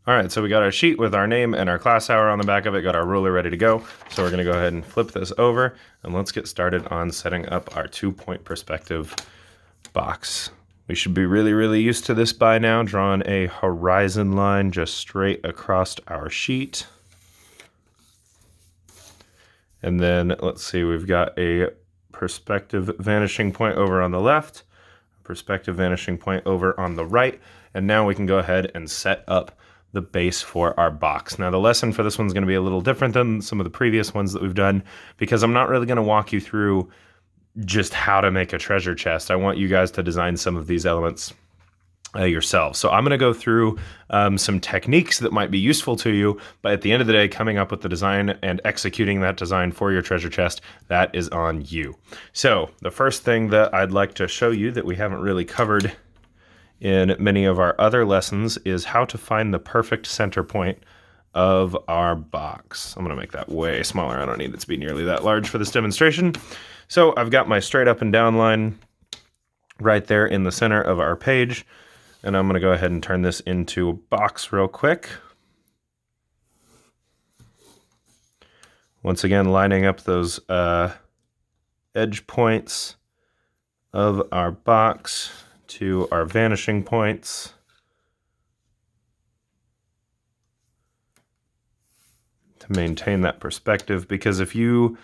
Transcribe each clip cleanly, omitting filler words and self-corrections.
All right, so we got our sheet with our name and our class hour on the back of it, got our ruler ready to go. So we're gonna go ahead and flip this over and let's get started on setting up our 2-point perspective box. We should be really used to this by now, drawing a horizon line just straight across our sheet. And then let's see, we've got a perspective vanishing point over on the left, a perspective vanishing point over on the right, and now we can go ahead and set up the base for our box. Now the lesson for this one's going to be a little different than some of the previous ones that we've done because I'm not really going to walk you through just how to make a treasure chest. I want you guys to design some of these elements yourselves. So I'm going to go through some techniques that might be useful to you, but at the end of the day, coming up with the design and executing that design for your treasure chest, that is on you. So the first thing that I'd like to show you that we haven't really covered in many of our other lessons is how to find the perfect center point of our box. I'm going to make that way smaller. I don't need it to be nearly that large for this demonstration. So I've got my straight up and down line right there in the center of our page, and I'm going to go ahead and turn this into a box real quick. Once again, lining up those edge points of our box to our vanishing points. To maintain that perspective, because if you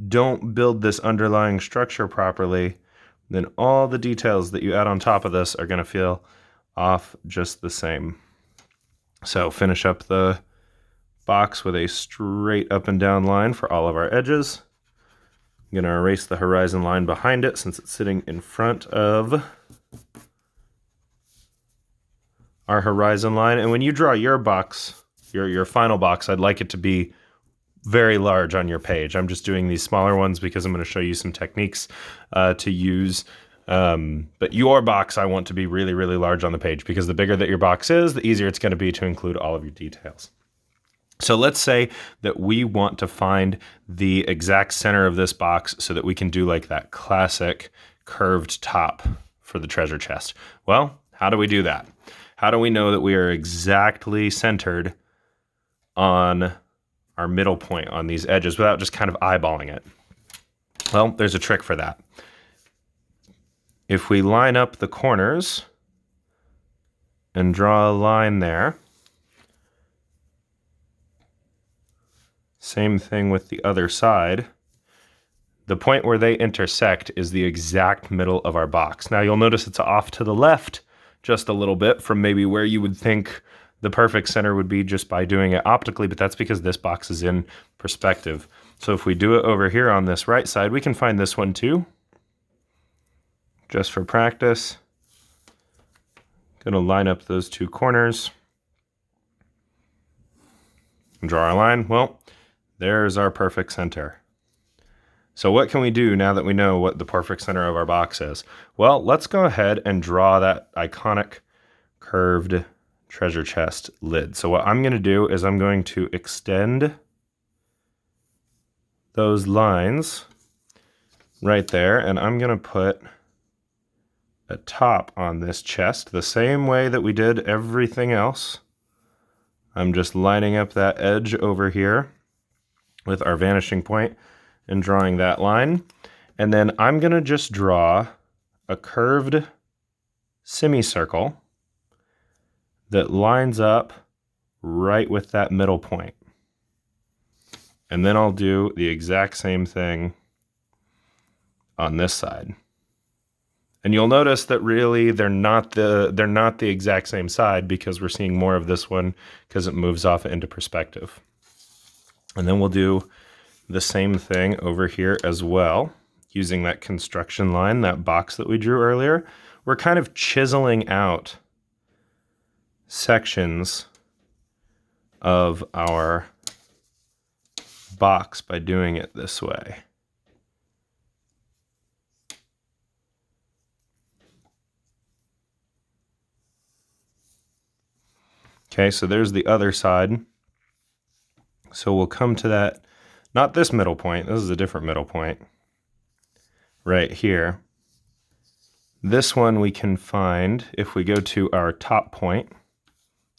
don't build this underlying structure properly, then all the details that you add on top of this are going to feel off just the same. So finish up the box with a straight up and down line for all of our edges. I'm going to erase the horizon line behind it since it's sitting in front of our horizon line. And when you draw your box, your final box, I'd like it to be very large on your page. I'm just doing these smaller ones because I'm going to show you some techniques to use. But your box, I want to be really large on the page because the bigger that your box is, the easier it's going to be to include all of your details. So let's say that we want to find the exact center of this box so that we can do like that classic curved top for the treasure chest. Well, how do we do that? How do we know that we are exactly centered on our middle point on these edges without just kind of eyeballing it? Well, there's a trick for that. If we line up the corners and draw a line there, same thing with the other side, the point where they intersect is the exact middle of our box. Now you'll notice it's off to the left just a little bit from maybe where you would think the perfect center would be just by doing it optically, but that's because this box is in perspective. So if we do it over here on this right side, we can find this one too, just for practice. Gonna line up those two corners and draw our line. Well, there's our perfect center. So what can we do now that we know what the perfect center of our box is? Well, let's go ahead and draw that iconic curved treasure chest lid. So what I'm going to do is I'm going to extend those lines right there, and I'm going to put a top on this chest the same way that we did everything else. I'm just lining up that edge over here with our vanishing point and drawing that line. And then I'm going to just draw a curved semicircle that lines up right with that middle point. And then I'll do the exact same thing on this side. And you'll notice that really they're not the exact same side because we're seeing more of this one because it moves off into perspective. And then we'll do the same thing over here as well, using that construction line, that box that we drew earlier. We're kind of chiseling out sections of our box by doing it this way. Okay, so there's the other side. So we'll come to that, not this middle point, this is a different middle point, right here. This one we can find if we go to our top point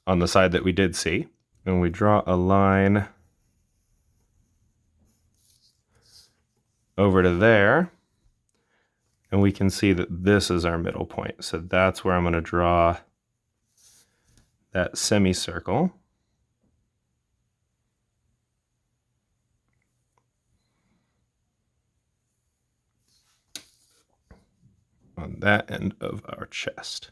on the side that we did see. And we draw a line over to there. And we can see that this is our middle point. So that's where I'm going to draw that semicircle. On that end of our chest.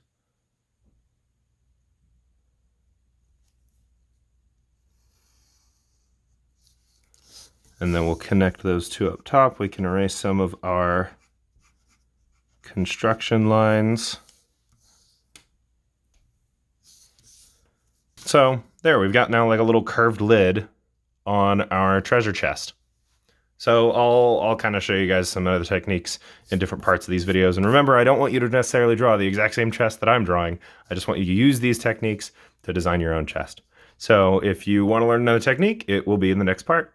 And then we'll connect those two up top. We can erase some of our construction lines. So there, we've got now like a little curved lid on our treasure chest. So I'll kind of show you guys some other techniques in different parts of these videos. And remember, I don't want you to necessarily draw the exact same chest that I'm drawing. I just want you to use these techniques to design your own chest. So if you want to learn another technique, it will be in the next part.